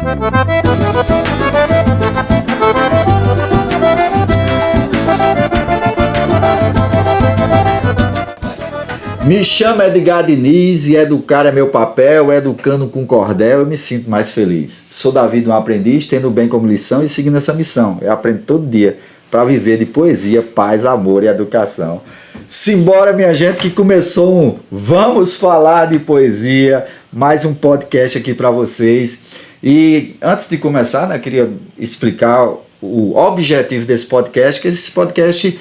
Me chamo Edgar Diniz e educar é meu papel, educando com cordel eu me sinto mais feliz. Sou da vida um aprendiz, tendo o bem como lição e seguindo essa missão. Eu aprendo todo dia para viver de poesia, paz, amor e educação. Simbora, minha gente, que começou um Vamos Falar de Poesia, mais um podcast aqui para vocês. E antes de começar, né, queria explicar o objetivo desse podcast, que esse podcast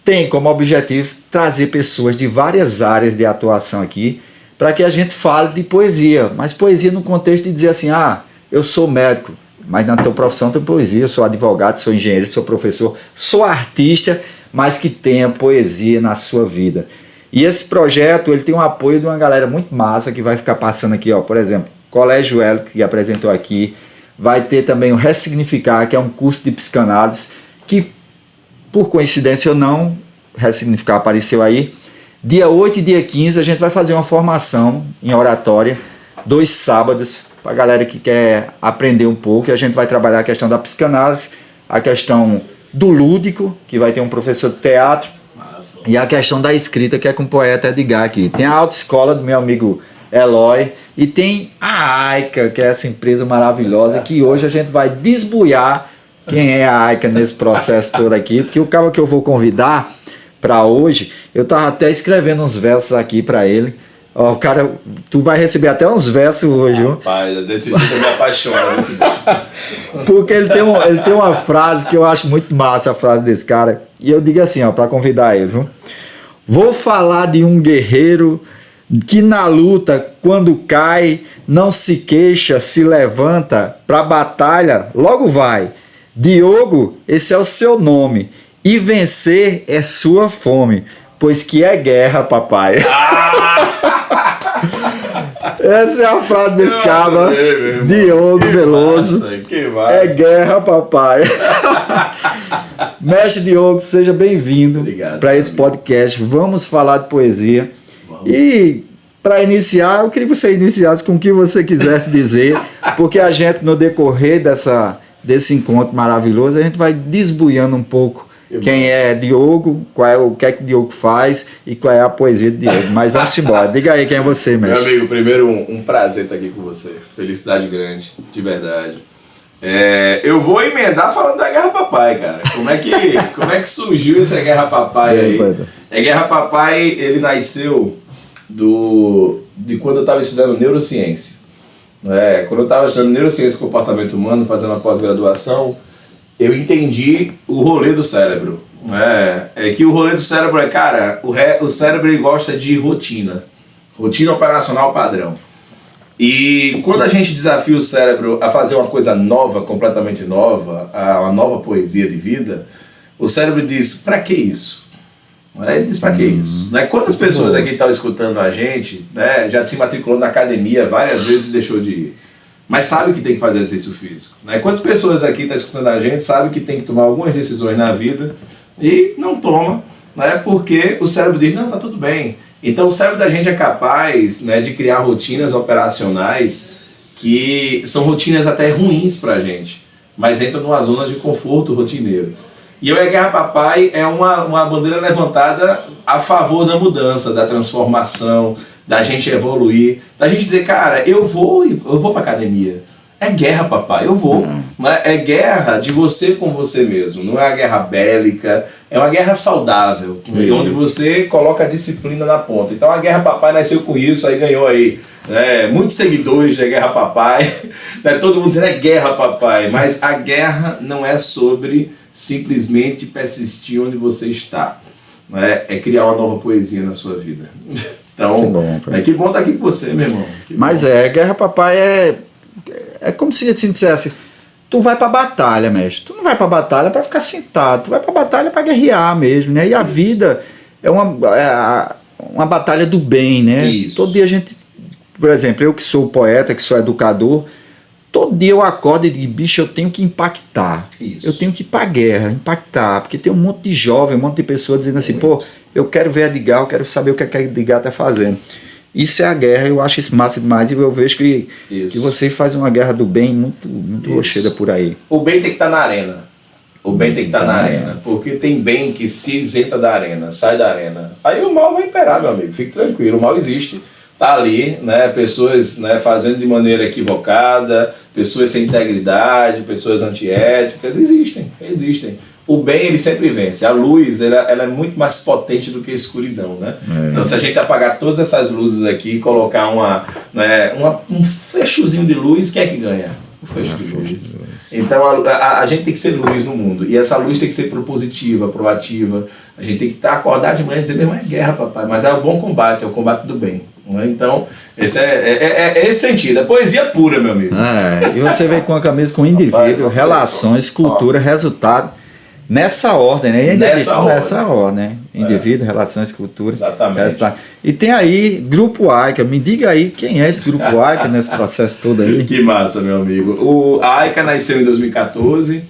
tem como objetivo trazer pessoas de várias áreas de atuação aqui para que a gente fale de poesia, mas poesia no contexto de dizer assim, eu sou médico, mas na tua profissão tem poesia, eu sou advogado, sou engenheiro, sou professor, sou artista, mas que tenha poesia na sua vida. E esse projeto ele tem o apoio de uma galera muito massa que vai ficar passando aqui, por exemplo, Colégio L, que apresentou aqui, vai ter também o Ressignificar, que é um curso de psicanálise, que por coincidência ou não, Ressignificar apareceu aí. Dia 8 e dia 15 a gente vai fazer uma formação em oratória, 2 sábados, para a galera que quer aprender um pouco. E a gente vai trabalhar a questão da psicanálise, a questão do lúdico, que vai ter um professor de teatro, e a questão da escrita, que é com o poeta Edgar aqui. Tem a autoescola do meu amigo Eloy, e tem a AICA, que é essa empresa maravilhosa, que hoje a gente vai desbuiar quem é a AICA nesse processo todo aqui, porque o cara que eu vou convidar para hoje, eu tava até escrevendo uns versos aqui para ele. O cara, tu vai receber até uns versos hoje, viu? Rapaz, desse jeito eu me apaixono desse bicho. Porque ele tem uma frase que eu acho muito massa, a frase desse cara, e eu digo assim, para convidar ele, viu? Vou falar de um guerreiro que na luta, quando cai, não se queixa, se levanta, pra batalha, logo vai. Diogo, esse é o seu nome, e vencer é sua fome, pois que é guerra, papai. Essa é a frase desse cara, Diogo Veloso. É guerra, papai. Mestre Diogo, seja bem-vindo para esse podcast. Vamos falar de poesia. Vamos. E para iniciar, eu queria que você iniciasse com o que você quisesse dizer, porque a gente, no decorrer desse encontro maravilhoso, a gente vai desbuiando um pouco quem é Diogo, o que é que Diogo faz e qual é a poesia de Diogo. Mas vamos embora. Diga aí quem é você, mestre. Meu amigo, primeiro um prazer estar aqui com você. Felicidade grande, de verdade. Eu vou emendar falando da Guerra Papai, cara. Como é que surgiu essa Guerra Papai aí? Guerra Papai, ele nasceu de quando eu estava estudando neurociência. Quando eu estava estudando neurociência e comportamento humano, fazendo a pós-graduação, eu entendi o rolê do cérebro. Que o rolê do cérebro o cérebro ele gosta de rotina operacional padrão. E quando a gente desafia o cérebro a fazer uma coisa nova, completamente nova, uma nova poesia de vida, o cérebro diz, pra que isso? Ele diz, pra que isso? Quantas pessoas aqui estão escutando a gente, já se matriculou na academia várias vezes e deixou de ir, mas sabe que tem que fazer exercício físico? Quantas pessoas aqui estão escutando a gente, sabe que tem que tomar algumas decisões na vida e não toma, porque o cérebro diz, não, tá tudo bem. Então o cérebro da gente é capaz de criar rotinas operacionais que são rotinas até ruins pra gente, mas entram numa zona de conforto rotineiro. E a Guerra Papai é uma bandeira levantada a favor da mudança, da transformação, da gente evoluir, da gente dizer, cara, eu vou pra academia. É guerra, papai, eu vou. É guerra de você com você mesmo, não é a guerra bélica, é uma guerra saudável, onde você coloca a disciplina na ponta. Então a Guerra Papai nasceu com isso, aí ganhou aí muitos seguidores da Guerra Papai, todo mundo dizendo Guerra Papai, mas a guerra não é sobre simplesmente persistir onde você está, é criar uma nova poesia na sua vida. Então, que bom estar aqui com você, meu irmão. Mas Guerra Papai é como se assim dissesse, tu vai pra batalha, mestre. Tu não vai pra batalha pra ficar sentado, tu vai pra batalha pra guerrear mesmo, né? E a vida é uma batalha do bem, né? Isso. Todo dia a gente, por exemplo, eu que sou poeta, que sou educador, todo dia eu acordo e digo, bicho, eu tenho que impactar. Isso. Eu tenho que ir pra guerra, impactar, porque tem um monte de jovem, um monte de pessoas dizendo assim, pô, eu quero ver Edgar, eu quero saber o que Edgar tá fazendo. Isso é a guerra, eu acho isso massa demais e eu vejo que você faz uma guerra do bem muito rocheira por aí. O bem tem que estar na arena. O bem tem que estar na arena. Porque tem bem que se isenta da arena, sai da arena. Aí o mal vai imperar, meu amigo. Fique tranquilo, o mal existe. Tá ali, né? Pessoas, né, fazendo de maneira equivocada, pessoas sem integridade, pessoas antiéticas. Existem. O bem, ele sempre vence. A luz, ela é muito mais potente do que a escuridão, né? Então, se a gente apagar todas essas luzes aqui e colocar um fechozinho de luz, quem é que ganha? O fecho de luz. Então, a gente tem que ser luz no mundo. E essa luz tem que ser propositiva, proativa. A gente tem que acordar de manhã e dizer, meu irmão, é guerra, papai. Mas é o bom combate, é o combate do bem. Né? Então, esse é esse sentido. É poesia pura, meu amigo. E você vem com a camisa com indivíduo, relações, cultura, resultado. Nessa ordem, né? Nessa ordem. Indivíduo, relações, cultura. Exatamente. Resultado. E tem aí Grupo AICA. Me diga aí quem é esse Grupo AICA nesse processo todo aí. Que massa, meu amigo. A AICA nasceu em 2014.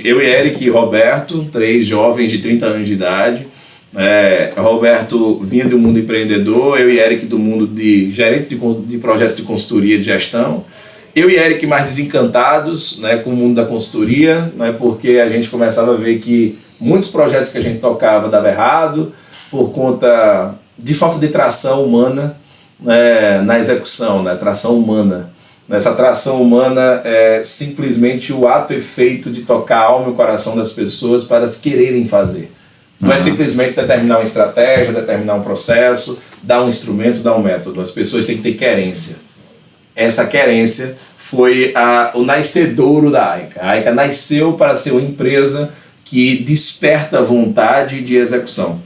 Eu e Eric e Roberto, 3 jovens de 30 anos de idade. Roberto vinha do mundo empreendedor, eu e Eric do mundo de gerente de projetos de consultoria de gestão. Eu e Eric mais desencantados, né, com o mundo da consultoria, né, porque a gente começava a ver que muitos projetos que a gente tocava davam errado por conta de falta de tração humana, né, na execução, né, tração humana. Essa tração humana é simplesmente o ato e efeito de tocar a alma e o coração das pessoas para elas quererem fazer. Não é simplesmente determinar uma estratégia, determinar um processo, dar um instrumento, dar um método. As pessoas têm que ter querência. Essa querência foi o nascedouro da AICA. A AICA nasceu para ser uma empresa que desperta vontade de execução.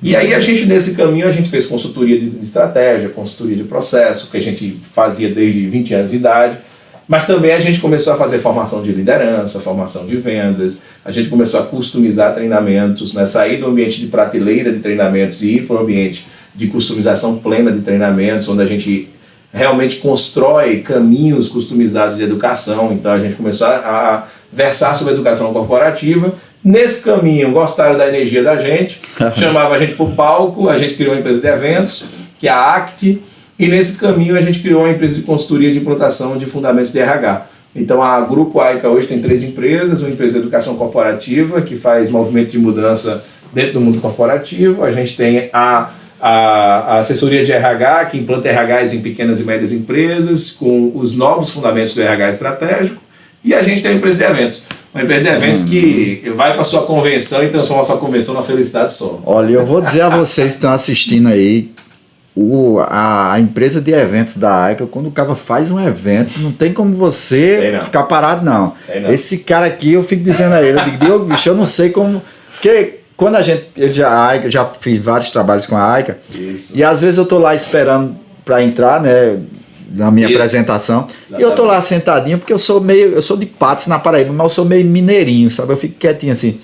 E aí nesse caminho, a gente fez consultoria de estratégia, consultoria de processo, que a gente fazia desde 20 anos de idade, mas também a gente começou a fazer formação de liderança, formação de vendas, a gente começou a customizar treinamentos, né? Sair do ambiente de prateleira de treinamentos e ir para o ambiente de customização plena de treinamentos, onde a gente realmente constrói caminhos customizados de educação. Então a gente começou a versar sobre a educação corporativa. Nesse caminho gostaram da energia da gente, chamava a gente para o palco, a gente criou uma empresa de eventos, que é a ACT, e nesse caminho a gente criou uma empresa de consultoria de implantação de fundamentos de RH. Então a Grupo AICA hoje tem 3 empresas, uma empresa de educação corporativa, que faz movimento de mudança dentro do mundo corporativo, a gente tem a assessoria de RH, que implanta RHs em pequenas e médias empresas, com os novos fundamentos do RH estratégico, e a gente tem a empresa de eventos. Uma empresa de eventos que vai para a sua convenção e transforma a sua convenção numa felicidade só. Olha, eu vou dizer a vocês que estão assistindo aí, a empresa de eventos da AICA, quando o cara faz um evento, não tem como você ficar parado, não. Esse cara aqui, eu fico dizendo a ele, eu digo, Diogo, bicho, eu não sei como... Porque quando a gente, eu já fiz vários trabalhos com a AICA, e às vezes eu tô lá esperando para entrar, né, na minha apresentação, e eu tô lá sentadinho, porque eu sou de Patos, na Paraíba, mas eu sou meio mineirinho, sabe, eu fico quietinho assim.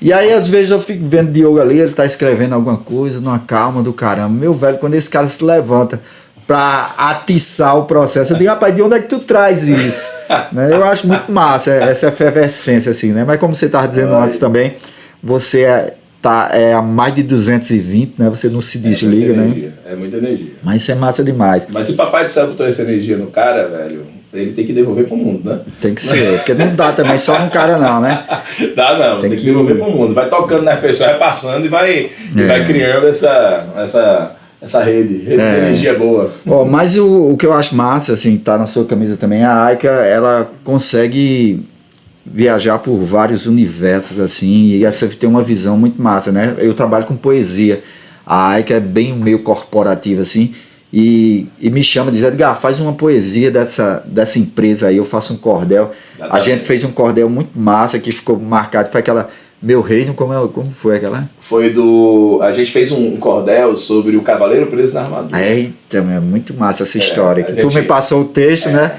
E aí às vezes eu fico vendo o Diogo ali, ele tá escrevendo alguma coisa, numa calma do caramba, meu velho, quando esse cara se levanta para atiçar o processo, eu digo, rapaz, de onde é que tu traz isso? Né, eu acho muito massa essa efervescência assim, né, mas como você tava dizendo antes também, você tá a mais de 220, né? Você não se desliga, né? É muita energia. Mas isso é massa demais. Mas se o papai do céu botou essa energia no cara, velho, ele tem que devolver pro mundo, né? Tem que ser, porque não dá também só no cara não, né? Dá não, tem que devolver pro mundo. Vai tocando nas pessoas, vai passando e vai criando essa rede de energia boa. Mas o que eu acho massa, assim, tá na sua camisa também, a AICA, ela consegue viajar por vários universos assim, e você tem uma visão muito massa, né? Eu trabalho com poesia, a AICA é bem meio corporativa assim, e me chama, diz, Edgar, faz uma poesia dessa empresa aí, eu faço um cordel. A gente fez um cordel muito massa que ficou marcado, foi aquela Meu Reino, como foi aquela? A gente fez um cordel sobre o cavaleiro preso na armadura. Eita, é muito massa essa história, tu me passou o texto, né?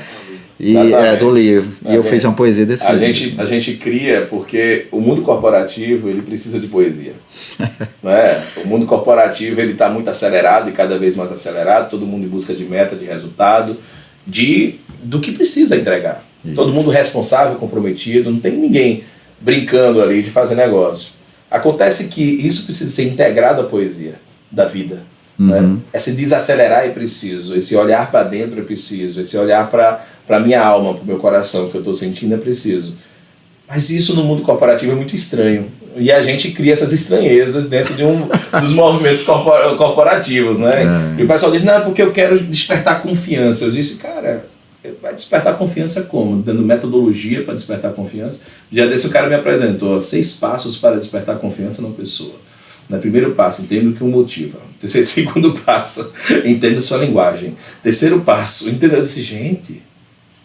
E do livro. E eu fiz uma poesia desse livro. A gente cria porque o mundo corporativo ele precisa de poesia. Né? O mundo corporativo ele está muito acelerado e cada vez mais acelerado, todo mundo em busca de meta, de resultado, do que precisa entregar. Isso. Todo mundo responsável, comprometido, não tem ninguém brincando ali de fazer negócio. Acontece que isso precisa ser integrado à poesia da vida. Né? Esse desacelerar é preciso, esse olhar para dentro é preciso, esse olhar para minha alma, para o meu coração, que eu estou sentindo é preciso. Mas isso no mundo corporativo é muito estranho. E a gente cria essas estranhezas dentro de dos movimentos corporativos, né? E o pessoal diz, não, porque eu quero despertar confiança. Eu disse, cara, vai despertar confiança como? Dando metodologia para despertar confiança. Dia desse o cara me apresentou 6 passos para despertar confiança numa pessoa. No primeiro passo, entenda o que o motiva. Segundo passo, entenda sua linguagem. Terceiro passo, entenda. Eu disse, gente,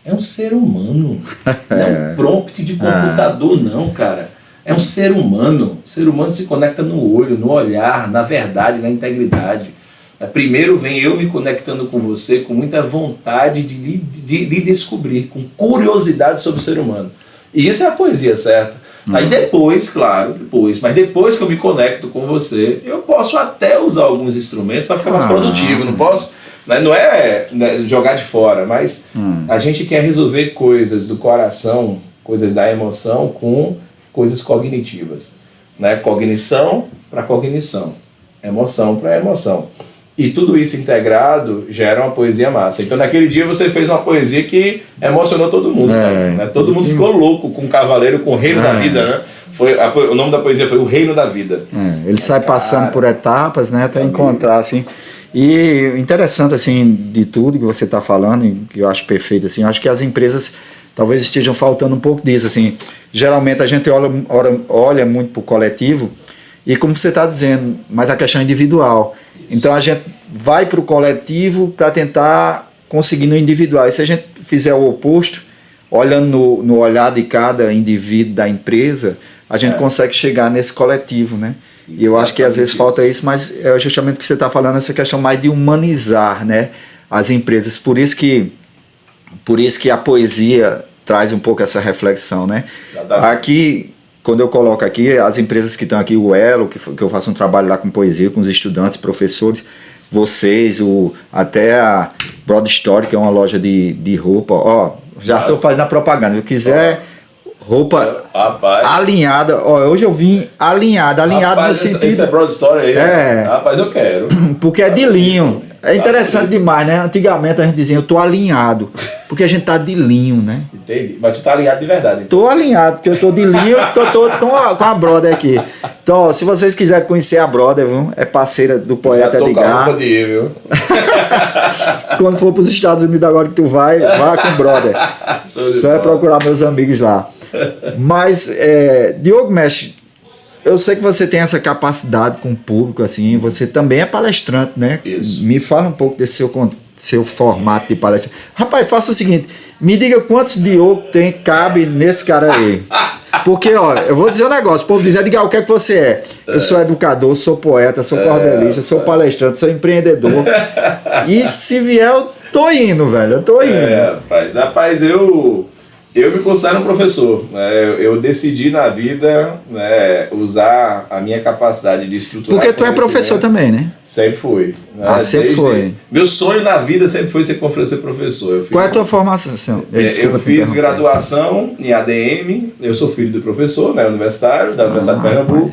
é um ser humano. Não é um prompt de computador, não, cara. É um ser humano. O ser humano se conecta no olho, no olhar, na verdade, na integridade. Primeiro vem eu me conectando com você com muita vontade de lhe descobrir, com curiosidade sobre o ser humano. E isso é a poesia certa. Aí depois, mas depois que eu me conecto com você, eu posso até usar alguns instrumentos para ficar mais produtivo. Não posso, não é jogar de fora, mas a gente quer resolver coisas do coração, coisas da emoção com coisas cognitivas. Né? Cognição para cognição, emoção para emoção. E tudo isso integrado gera uma poesia massa. Então naquele dia você fez uma poesia que emocionou todo mundo. Né? Todo mundo ficou louco com o Cavaleiro, com o Reino da Vida. Né? O nome da poesia foi O Reino da Vida. Ele sai passando por etapas, né, até encontrar assim. E interessante assim, de tudo que você está falando, que eu acho perfeito, assim, acho que as empresas talvez estejam faltando um pouco disso. Assim. Geralmente a gente olha muito para o coletivo e, como você está dizendo, mas a questão é individual. Então a gente vai para o coletivo para tentar conseguir no individual. E se a gente fizer o oposto, olhando no olhar de cada indivíduo da empresa, a gente consegue chegar nesse coletivo, né? E eu acho que às vezes falta isso, mas é justamente o que você está falando, essa questão mais de humanizar, né, as empresas. Por isso que a poesia traz um pouco essa reflexão, né? Aqui, quando eu coloco aqui, as empresas que estão aqui, o Elo, que eu faço um trabalho lá com poesia, com os estudantes, professores, vocês, até a Broad Story, que é uma loja de roupa, já estou fazendo a propaganda, se eu quiser roupa alinhada, hoje eu vim alinhado no sentido... Esse é Broad Story aí? Rapaz, eu quero. Porque é de linho. É interessante demais, né? Antigamente a gente dizia, eu tô alinhado, porque a gente tá de linho, né? Entendi. Mas tu tá alinhado de verdade. Então. Tô alinhado, porque eu tô de linho, porque eu tô com a Brother aqui. Então, se vocês quiserem conhecer a Brother, viu? É parceira do poeta Edgar. Viu? Quando for pros Estados Unidos agora que tu vai com Brother. Só é procurar meus amigos lá. Mas, Diogo Mestre, eu sei que você tem essa capacidade com o público, assim, você também é palestrante, né? Isso. Me fala um pouco desse seu formato de palestrante. Rapaz, faça o seguinte, me diga quantos Diogo cabe nesse cara aí. Porque, eu vou dizer um negócio, o povo diz, Edgar, o que é que você é? Eu sou educador, sou poeta, sou cordelista, sou palestrante, sou empreendedor. E se vier, eu tô indo, velho, eu tô indo. Rapaz, eu me considero um professor, né? Eu decidi na vida, né, usar a minha capacidade de estruturar. Porque tu é professor também, né? Sempre fui. Né? Sempre foi. Meu sonho na vida sempre foi ser professor. Qual é a tua formação? Eu fiz graduação em ADM, eu sou filho do professor, né, universitário, da Universidade de Pernambuco.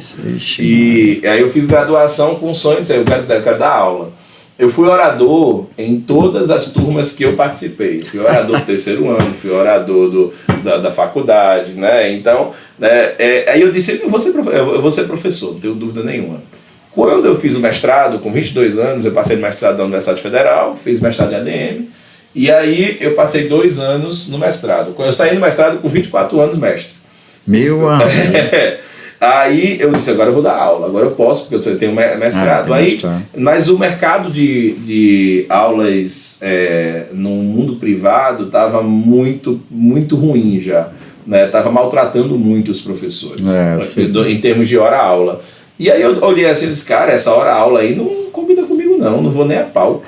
E aí eu fiz graduação com o sonho de dizer, eu quero dar aula. Eu fui orador em todas as turmas que eu participei. Fui orador do terceiro ano, fui orador da faculdade, né? Então, aí eu disse, eu vou ser professor, não tenho dúvida nenhuma. Quando eu fiz o mestrado, com 22 anos, eu passei no mestrado da Universidade Federal, fiz mestrado em ADM, e aí eu passei 2 anos no mestrado. Eu saí do mestrado com 24 anos mestre. Meu amigo. Aí eu disse, agora eu vou dar aula, agora eu posso, porque eu tenho mestrado. Mas o mercado de aulas no mundo privado estava muito, muito ruim já. Estava maltratando muito os professores, em termos de hora-aula. E aí eu olhei assim e disse, cara, essa hora-aula aí não combina comigo não vou nem a pau.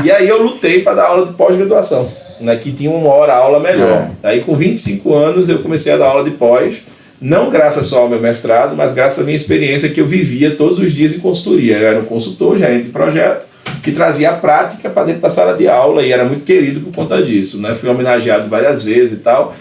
E aí eu lutei para dar aula de pós-graduação, né, que tinha uma hora-aula melhor. Aí com 25 anos eu comecei a dar aula de pós, não graças só ao meu mestrado, mas graças à minha experiência que eu vivia todos os dias em consultoria. Eu era um consultor, gerente de projeto, que trazia a prática para dentro da sala de aula e era muito querido por conta disso. Né? Fui homenageado várias vezes e tal,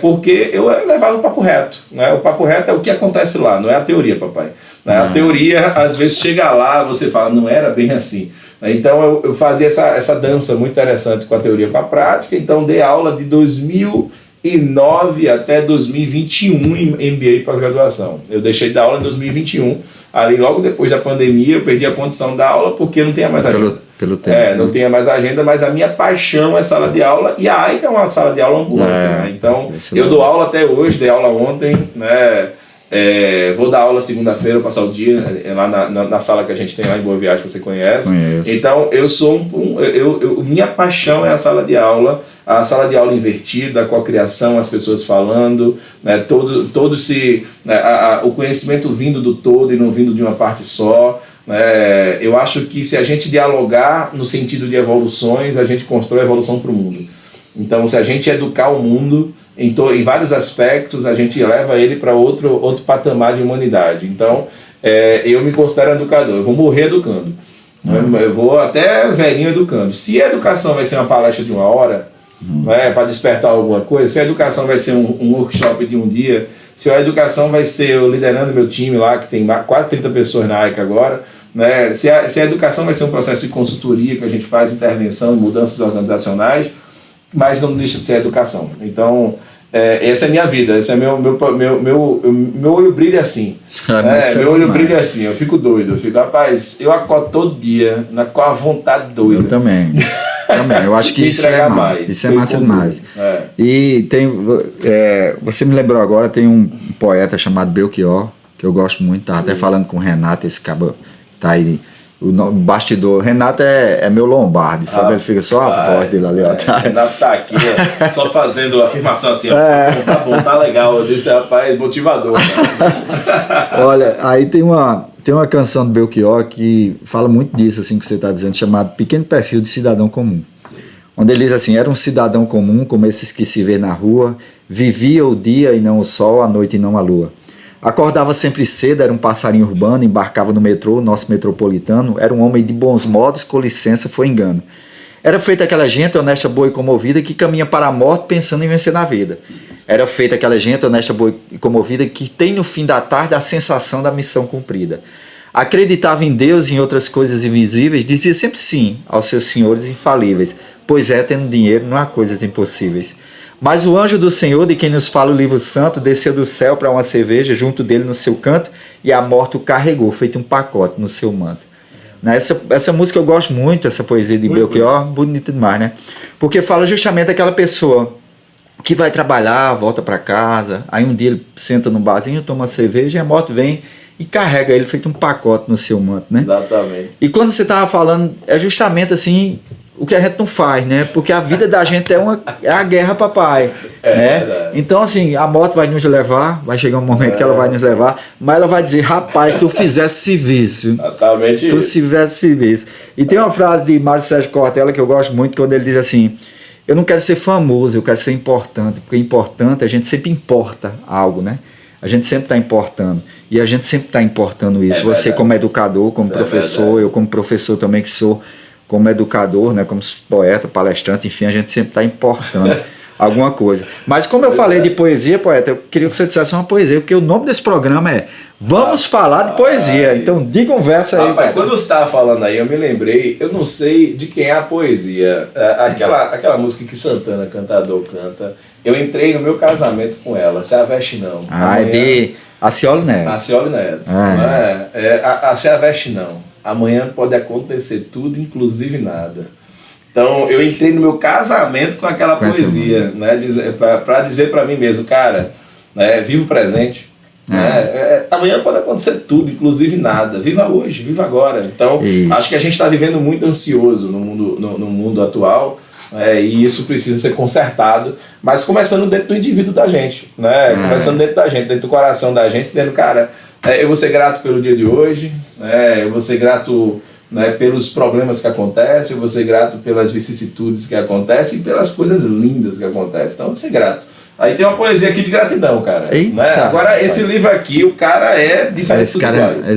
porque eu levava o papo reto. Né? O papo reto é o que acontece lá, não é a teoria, papai. Né? A teoria, às vezes, chega lá, você fala, não era bem assim. Então eu fazia essa dança muito interessante com a teoria com a prática, então dei aula de 2009 até 2021 em MBA e pós-graduação. Eu deixei de dar aula em 2021, ali logo depois da pandemia eu perdi a condição da aula porque não tinha mais agenda. Pelo tempo. Não tinha mais agenda, mas a minha paixão é sala de aula, e a AICA é uma sala de aula ambulante, né? Então eu dou aula até hoje, dei aula ontem, né? Vou dar aula segunda-feira, passar o dia lá na sala que a gente tem lá em Boa Viagem, que você conhece. Conheço. Então eu sou minha paixão é a sala de aula invertida, com a criação, as pessoas falando, né, o conhecimento vindo do todo e não vindo de uma parte só. Eu acho que se a gente dialogar no sentido de evoluções, a gente constrói a evolução para o mundo. Então, se a gente educar o mundo em vários aspectos, a gente leva ele para outro patamar de humanidade. Então, eu me considero educador, eu vou morrer educando. Eu vou até velhinho educando. Se a educação vai ser uma palestra de 1 hora, para despertar alguma coisa, se a educação vai ser um workshop de um dia, se a educação vai ser eu liderando meu time lá, que tem quase 30 pessoas na AICA agora, né? Se a educação vai ser um processo de consultoria que a gente faz, intervenção, mudanças organizacionais, mas não deixa de ser educação. Então, essa é a minha vida, esse é meu olho brilha assim. Meu olho brilha assim, eu fico doido. rapaz, eu acordo todo dia com a vontade doida. Eu também. Eu acho que isso é massa demais. E você me lembrou agora, tem um poeta chamado Belchior, que eu gosto muito, estava até falando com o Renato, esse cabo tá aí, o bastidor. Renato é meu Lombardi, sabe? Ele fica só a voz dele ali, ó. Renato tá aqui, só fazendo afirmação assim, tá bom, tá legal. Eu disse, rapaz, motivador. Olha, aí tem uma canção do Belchior que fala muito disso, assim, que você está dizendo, chamado Pequeno Perfil de Cidadão Comum. Sim. Onde ele diz assim: era um cidadão comum, como esses que se vê na rua, vivia o dia e não o sol, a noite e não a lua. Acordava sempre cedo, era um passarinho urbano, embarcava no metrô, nosso metropolitano, era um homem de bons modos, com licença, foi engano. Era feita aquela gente honesta, boa e comovida que caminha para a morte pensando em vencer na vida. Era feita aquela gente honesta, boa e comovida que tem no fim da tarde a sensação da missão cumprida. Acreditava em Deus e em outras coisas invisíveis, dizia sempre sim aos seus senhores infalíveis, pois tendo dinheiro não há coisas impossíveis. Mas o anjo do Senhor, de quem nos fala o livro santo, desceu do céu para uma cerveja junto dele no seu canto, e a morte o carregou, feito um pacote no seu manto. Essa música eu gosto muito, essa poesia de Belchior, bonita demais, né? Porque fala justamente daquela pessoa que vai trabalhar, volta para casa, aí um dia ele senta no barzinho, toma uma cerveja e a morte vem e carrega ele feito um pacote no seu manto, né? Exatamente. E quando você estava falando, é justamente assim o que a gente não faz, né? Porque a vida da gente é a guerra, papai. Né? Verdade. Então, assim, a morte vai nos levar, vai chegar um momento que ela vai nos levar, mas ela vai dizer: rapaz, tu fizesse serviço. Exatamente. Tu fizesse serviço. E tem uma frase de Mário Sérgio Cortella que eu gosto muito, quando ele diz assim: eu não quero ser famoso, eu quero ser importante, porque importante, a gente sempre importa algo, né? A gente sempre está importando. E a gente sempre está importando isso. Você como educador, como professor, eu como professor também que sou, como educador, né, como poeta, palestrante, enfim, a gente sempre está importando alguma coisa. Mas como eu falei de poesia, poeta, eu queria que você dissesse uma poesia, porque o nome desse programa é Vamos Falar de Poesia. Então, diga um verso aí. Rapaz, quando você estava falando aí, eu me lembrei, eu não sei de quem é a poesia. Aquela música que Santana, cantador, canta. Eu entrei no meu casamento com ela, Se Aveste Não. É de Acioli Neto. Acioli Neto. Se Aveste Não. Amanhã pode acontecer tudo, inclusive nada. Então, eu entrei no meu casamento com aquela poesia, né, para dizer para mim mesmo, cara, né, viva o presente. Né, amanhã pode acontecer tudo, inclusive nada. Viva hoje, viva agora. Então, acho que a gente está vivendo muito ansioso no mundo atual, e isso precisa ser consertado, mas começando dentro do indivíduo da gente, né, começando dentro da gente, dentro do coração da gente, dizendo, cara, eu vou ser grato pelo dia de hoje, eu vou ser grato, né, pelos problemas que acontecem, eu vou ser grato pelas vicissitudes que acontecem e pelas coisas lindas que acontecem. Então, eu vou ser grato. Aí tem uma poesia aqui de gratidão, cara. Né? Agora, esse livro aqui, o cara é diferente dos iguais.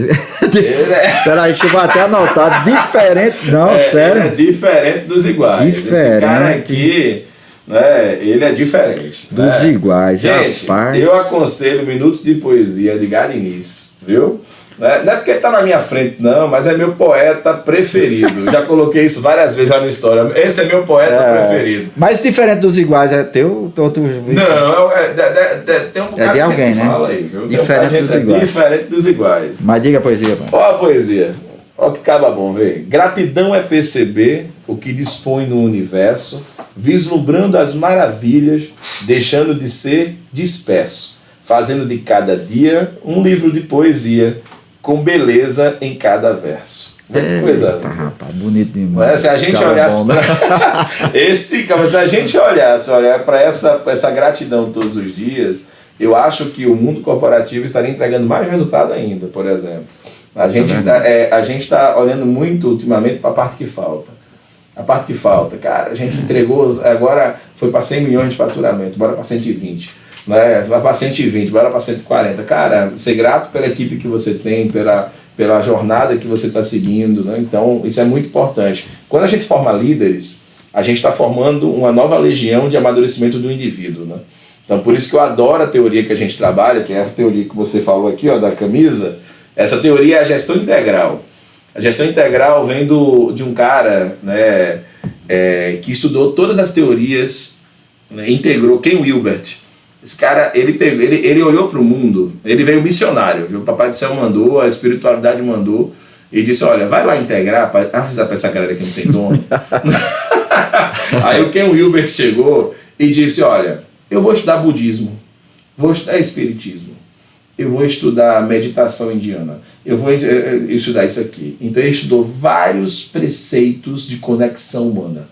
Peraí, deixa eu até anotar. Diferente, não, sério. Ele é diferente dos iguais. Esse cara aqui, né, ele é diferente. Dos iguais, gente, rapaz. Eu aconselho Minutos de Poesia de Gary Nice, viu? Não é porque ele está na minha frente, não, mas é meu poeta preferido. Já coloquei isso várias vezes lá no História. Esse é meu poeta preferido. Mas diferente dos iguais, é teu? Não, tem um bocado de alguém, que né? fala aí. Viu? Diferente dos iguais. Diferente dos iguais. Mas diga a poesia, pai. Ó a poesia. Ó que caba bom, vê. Gratidão é perceber o que dispõe no universo, vislumbrando as maravilhas, deixando de ser disperso, fazendo de cada dia um livro de poesia, com beleza em cada verso. Que coisa linda. Rapaz, bonito demais. Se a gente olhasse se a gente olhar para essa gratidão todos os dias, eu acho que o mundo corporativo estaria entregando mais resultado ainda, por exemplo. A gente está olhando muito ultimamente para a parte que falta. A parte que falta, cara, a gente entregou, agora foi para 100 milhões de faturamento, bora para 120. Né? Vai para 120, bora para 140. Cara, ser grato pela equipe que você tem, pela jornada que você está seguindo. Né? Então, isso é muito importante. Quando a gente forma líderes, a gente está formando uma nova legião de amadurecimento do indivíduo. Né? Então, por isso que eu adoro a teoria que a gente trabalha, que é a teoria que você falou aqui, ó, da camisa. Essa teoria é a gestão integral. A gestão integral vem de um cara, né, que estudou todas as teorias, né, integrou, Ken Wilber. Esse cara, ele olhou para o mundo, ele veio missionário, viu? O Papai do Céu mandou, a espiritualidade mandou, e disse, olha, vai lá integrar, para avisar para essa galera que não tem dono. Aí o Ken Wilber chegou e disse, olha, eu vou estudar budismo, vou estudar espiritismo, eu vou estudar meditação indiana, eu vou estudar isso aqui. Então ele estudou vários preceitos de conexão humana,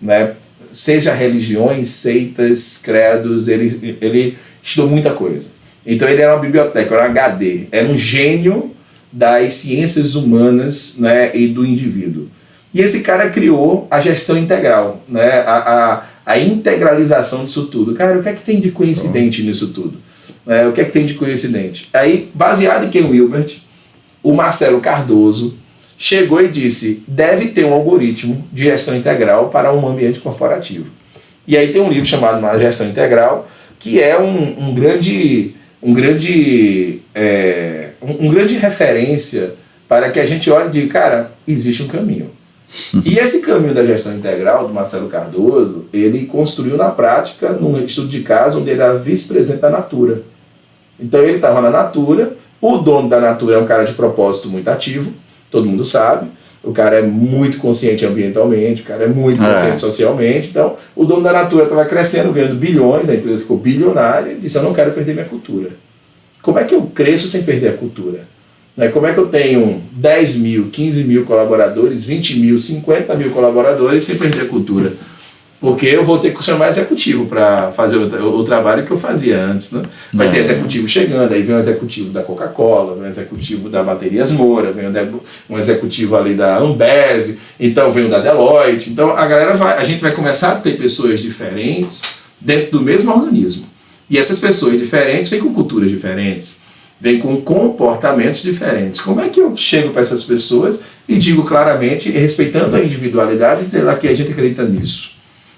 né? Seja religiões, seitas, credos, ele estudou muita coisa. Então ele era uma biblioteca, era um HD, era um gênio das ciências humanas, né, e do indivíduo. E esse cara criou a gestão integral, né, a integralização disso tudo. Cara, o que é que tem de coincidente nisso tudo? O que é que tem de coincidente? Aí, baseado em Ken Wilber, o Marcelo Cardoso chegou e disse, deve ter um algoritmo de gestão integral para um ambiente corporativo. E aí tem um livro chamado A Gestão Integral, que é um grande referência para que a gente olhe e diga, cara, existe um caminho. E esse caminho da gestão integral do Marcelo Cardoso, ele construiu na prática num estudo de caso onde ele era vice-presidente da Natura. Então ele estava na Natura, o dono da Natura é um cara de propósito muito ativo, todo mundo sabe, o cara é muito consciente ambientalmente, o cara é muito consciente socialmente, então o dono da Natura estava crescendo, ganhando bilhões, a empresa ficou bilionária, e disse, eu não quero perder minha cultura. Como é que eu cresço sem perder a cultura? Como é que eu tenho 10 mil, 15 mil colaboradores, 20 mil, 50 mil colaboradores sem perder a cultura? Porque eu vou ter que chamar executivo para fazer o trabalho que eu fazia antes. Né? Vai ter executivo chegando, aí vem um executivo da Coca-Cola, vem um executivo da Baterias Moura, vem um executivo ali da Ambev, então vem o da Deloitte. Então a gente vai começar a ter pessoas diferentes dentro do mesmo organismo. E essas pessoas diferentes vêm com culturas diferentes, vêm com comportamentos diferentes. Como é que eu chego para essas pessoas e digo claramente, respeitando a individualidade, dizer lá que a gente acredita nisso?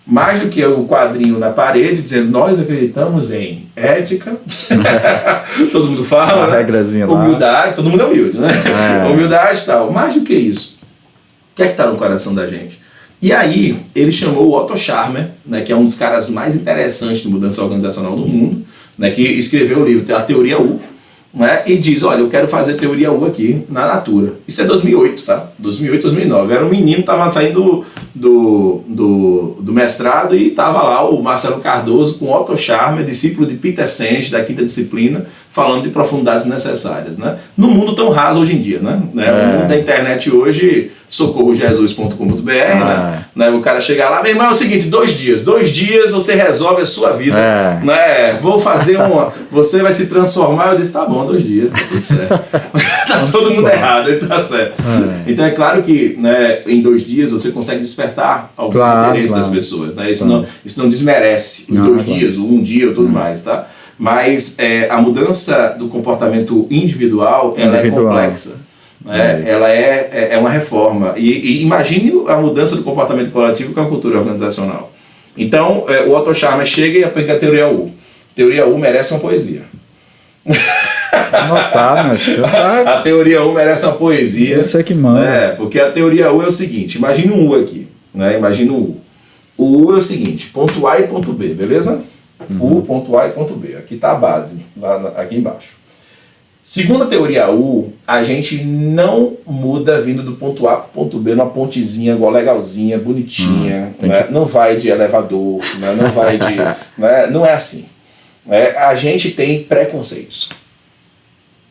Mais do que o quadrinho na parede, dizendo nós acreditamos em ética, todo mundo fala, né? Humildade, todo mundo é humilde, né? Humildade e tal. Mais do que isso, o que é que está no coração da gente? E aí, ele chamou o Otto Scharmer, né, que é um dos caras mais interessantes de mudança organizacional no mundo, né, que escreveu o livro A Teoria U, né, e diz, olha, eu quero fazer Teoria U aqui na Natura. Isso é 2008, tá? 2008, 2009. Era um menino, estava saindo do mestrado e estava lá o Marcelo Cardoso com Otto Scharmer, discípulo de Peter Senge, da quinta disciplina, falando de profundidades necessárias, né? No mundo tão raso hoje em dia, né? O mundo da internet hoje, socorrojesus.com.br, né? O cara chega lá, meu irmão, é o seguinte, 2 dias você resolve a sua vida, né? Vou fazer você vai se transformar. Eu disse, tá bom, 2 dias, tá tudo certo. Tá todo mundo errado, tá certo. Então é claro que, né, em 2 dias você consegue despertar algum interesse das pessoas, né? Isso não desmerece os 2 dias, ou 1 dia, ou tudo mais, tá? Mas a mudança do comportamento individual, ela é complexa. Né? Ela é uma reforma. E imagine a mudança do comportamento coletivo com a cultura organizacional. Então, o Otto Scharmer chega e aplica a Teoria U. Teoria U merece uma poesia. Anotado, mas A teoria U merece uma poesia. Você que manda. Porque a teoria U é o seguinte, imagina um U aqui, né? Imagina um U. O U é o seguinte, ponto A e ponto B, beleza? U, ponto A e ponto B. Aqui está a base, aqui embaixo. Segundo a teoria U, a gente não muda vindo do ponto A para o ponto B numa pontezinha igual legalzinha, bonitinha, né? Não vai de elevador, né? Não vai de... né? Não é assim. A gente tem preconceitos.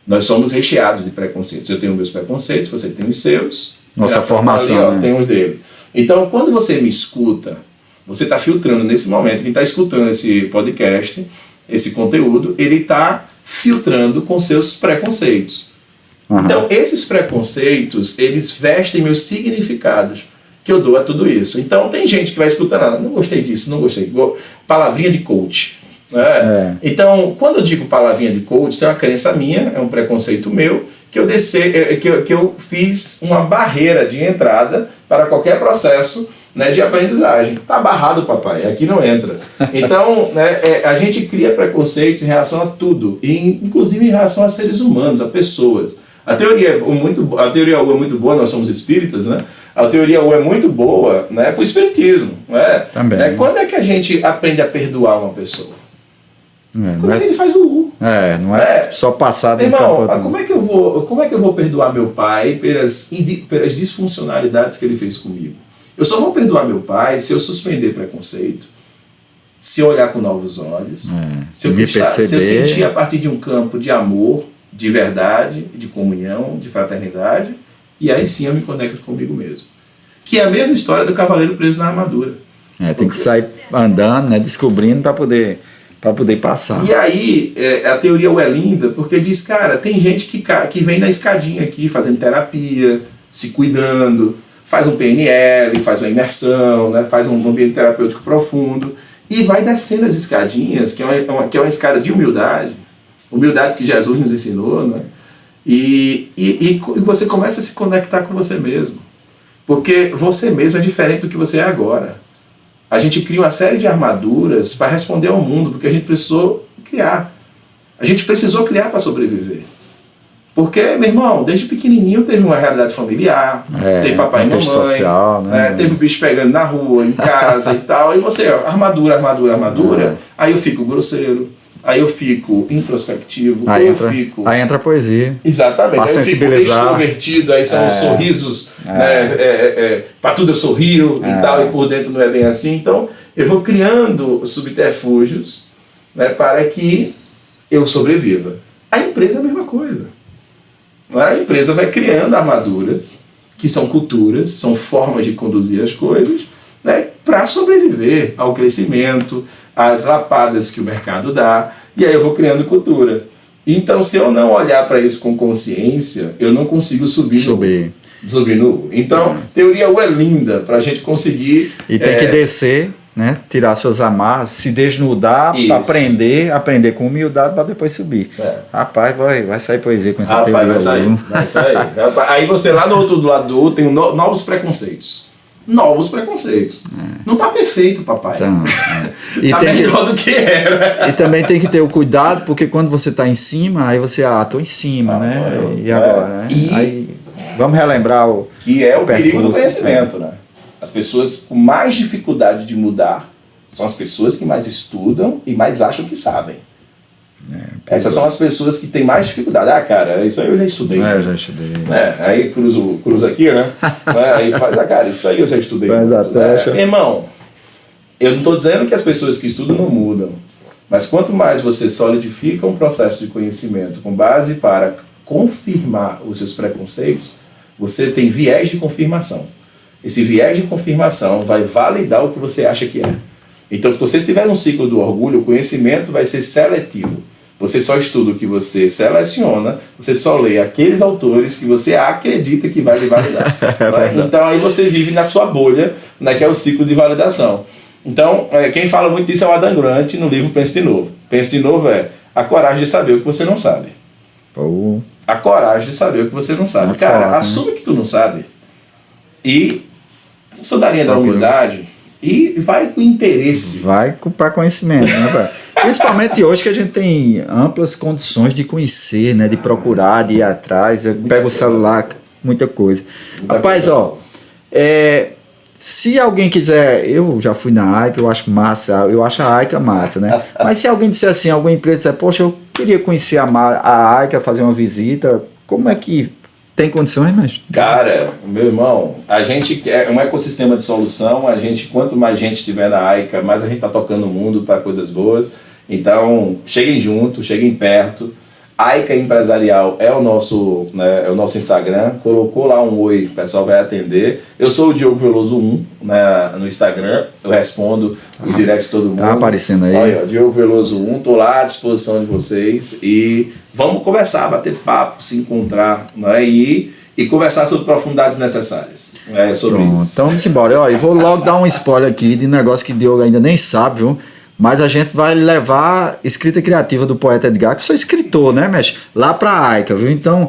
Nós somos recheados de preconceitos. Eu tenho meus preconceitos, você tem os seus. Nossa formação, ali, né? Tem os dele. Então, quando você me escuta, você está filtrando nesse momento, quem está escutando esse podcast, esse conteúdo, ele está filtrando com seus preconceitos. Então, esses preconceitos, eles vestem meus significados que eu dou a tudo isso. Então, tem gente que vai escutar, não gostei disso, não gostei. Palavrinha de coach. Então, quando eu digo palavrinha de coach, isso é uma crença minha, é um preconceito meu, que eu fiz uma barreira de entrada para qualquer processo, né, de aprendizagem. Tá barrado, papai, aqui não entra. Então, né, a gente cria preconceitos em relação a tudo, inclusive em relação a seres humanos, a pessoas. A teoria U é muito boa, nós somos espíritas, né? A teoria U é muito boa, né, para o espiritismo. Né? Também. Quando é que a gente aprende a perdoar uma pessoa? Quando a gente faz o U. Não é só passar de um campo. Como é que eu vou perdoar meu pai pelas disfuncionalidades que ele fez comigo? Eu só vou perdoar meu pai se eu suspender preconceito, se eu olhar com novos olhos, se eu sentir a partir de um campo de amor, de verdade, de comunhão, de fraternidade, e aí sim eu me conecto comigo mesmo. Que é a mesma história do cavaleiro preso na armadura. Tem que sair andando, né, descobrindo para poder passar. E aí, a teoria U é linda, porque diz, cara, tem gente que vem na escadinha aqui, fazendo terapia, se cuidando, faz um PNL, faz uma imersão, né, faz um ambiente terapêutico profundo, e vai descendo as escadinhas, que é uma escada de humildade que Jesus nos ensinou, né, e você começa a se conectar com você mesmo. Porque você mesmo é diferente do que você é agora. A gente cria uma série de armaduras para responder ao mundo, porque a gente precisou criar. A gente precisou criar para sobreviver. Porque, meu irmão, desde pequenininho teve uma realidade familiar, teve papai e mamãe, social, né? Teve o bicho pegando na rua, em casa e tal, e você, armadura, aí eu fico grosseiro, aí eu fico introspectivo, aí entra a poesia. Exatamente, aí eu fico extrovertido, aí são os sorrisos, para tudo eu sorrio e tal, e por dentro não é bem assim. Então, eu vou criando subterfúgios, né, para que eu sobreviva. A empresa é a mesma coisa. A empresa vai criando armaduras, que são culturas, são formas de conduzir as coisas, né, para sobreviver ao crescimento, às lapadas que o mercado dá, e aí eu vou criando cultura. Então, se eu não olhar para isso com consciência, eu não consigo subir no U. Então, teoria U é linda para a gente conseguir... E tem que descer, né? Tirar suas amarras, se desnudar, aprender com humildade para depois subir. Rapaz, vai sair poesia com essa teoria. Vai sair. Aí você lá no outro lado do U tem novos preconceitos. Não está perfeito, papai. Então, tá melhor do que era. E também tem que ter o cuidado, porque quando você está em cima, aí você, tô em cima, né? E agora, né? Aí, vamos relembrar que é o perigo do conhecimento, né? As pessoas com mais dificuldade de mudar são as pessoas que mais estudam e mais acham que sabem. Essas são as pessoas que têm mais dificuldade. Cara, isso aí eu já estudei. Eu já estudei. Aí cruza aqui, né? Aí faz, cara, isso aí eu já estudei. Faz a taxa. Irmão, eu não estou dizendo que as pessoas que estudam não mudam. Mas quanto mais você solidifica um processo de conhecimento com base para confirmar os seus preconceitos, você tem viés de confirmação. Esse viés de confirmação vai validar o que você acha que é. Então, se você estiver num ciclo do orgulho, o conhecimento vai ser seletivo. Você só estuda o que você seleciona, você só lê aqueles autores que você acredita que vai lhe validar. Então, aí você vive na sua bolha, né, que é o ciclo de validação. Então, quem fala muito disso é o Adam Grant no livro Pense de Novo. Pense de Novo é a coragem de saber o que você não sabe. A coragem de saber o que você não sabe. Cara, assume que tu não sabe. E sou da linha da humildade, e vai com interesse. Vai para conhecimento, né, pai? Principalmente hoje que a gente tem amplas condições de conhecer, né? De procurar, de ir atrás. Pega o celular, muita coisa. Rapaz, ó, se alguém quiser, eu já fui na AICA, eu acho massa, eu acho a AICA massa, né? Mas se alguém disser assim, alguma empresa disser, poxa, eu queria conhecer a AICA, fazer uma visita, como é que tem condições, mas... Cara, meu irmão, a gente é um ecossistema de solução, quanto mais gente tiver na AICA, mais a gente tá tocando o mundo para coisas boas. Então, cheguem junto, cheguem perto. AICA Empresarial é o nosso Instagram. Colocou lá um oi, o pessoal vai atender. Eu sou o Diogo Veloso 1 no Instagram. Eu respondo os directs de todo mundo. Tá aparecendo aí. Olha, Diogo Veloso 1, tô lá à disposição de vocês. E vamos conversar, bater papo, se encontrar, né? E conversar sobre profundidades necessárias. Sobre Pronto, isso. então vamos embora. Ó, eu vou logo dar um spoiler aqui de negócio que o Diogo ainda nem sabe, viu? Mas a gente vai levar escrita criativa do poeta Edgar, que sou escritor, né, mestre? Lá pra AICA, viu? Então,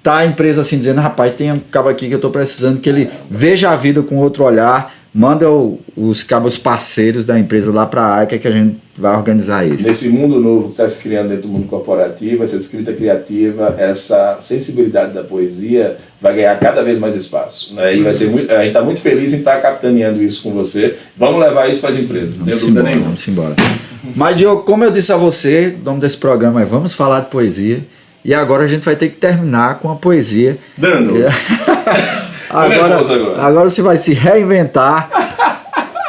tá a empresa assim dizendo, rapaz, tem um cabo aqui que eu tô precisando que ele veja a vida com outro olhar, manda os cabos parceiros da empresa lá pra AICA que a gente vai organizar isso. Nesse mundo novo que está se criando dentro do mundo corporativo, essa escrita criativa, essa sensibilidade da poesia vai ganhar cada vez mais espaço, né? E vai ser a gente está muito feliz em estar capitaneando isso com você. Vamos levar isso para as empresas, não tenho dúvida nenhuma. Vamos embora. Mas, Diogo, como eu disse a você, o nome desse programa é Vamos Falar de Poesia. E agora a gente vai ter que terminar com a poesia. Dando! Agora você vai se reinventar.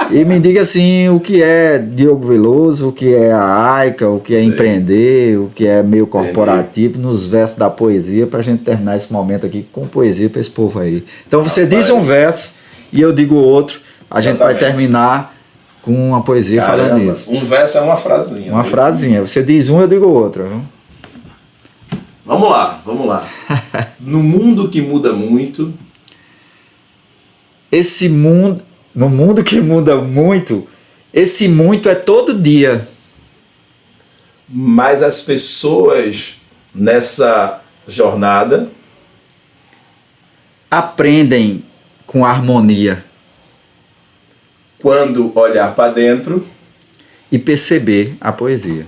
E me diga assim, o que é Diogo Veloso, o que é a AICA, o que é empreender, o que é meio corporativo, nos versos da poesia, pra gente terminar esse momento aqui com poesia pra esse povo aí. Então você diz um verso e eu digo outro, a gente vai terminar com uma poesia falando isso. Um verso é uma frasinha. Uma frasinha, você diz um, eu digo outro. Viu? Vamos lá. No mundo que muda muito... No mundo que muda muito, esse muito é todo dia. Mas as pessoas nessa jornada aprendem com harmonia. Quando olhar para dentro e perceber a poesia.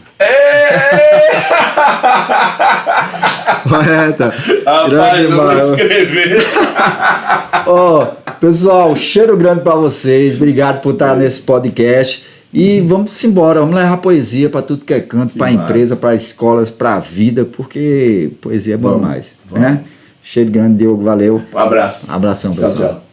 Poeta. Rapaz, eu vou escrever. Pessoal, cheiro grande para vocês. Obrigado por estar nesse podcast. E vamos embora, vamos levar poesia para tudo que é canto, para a empresa, para escolas, para a vida, porque poesia é bom demais. Né? Cheiro grande, Diogo, valeu. Um abraço. Abração, pessoal. Tchau.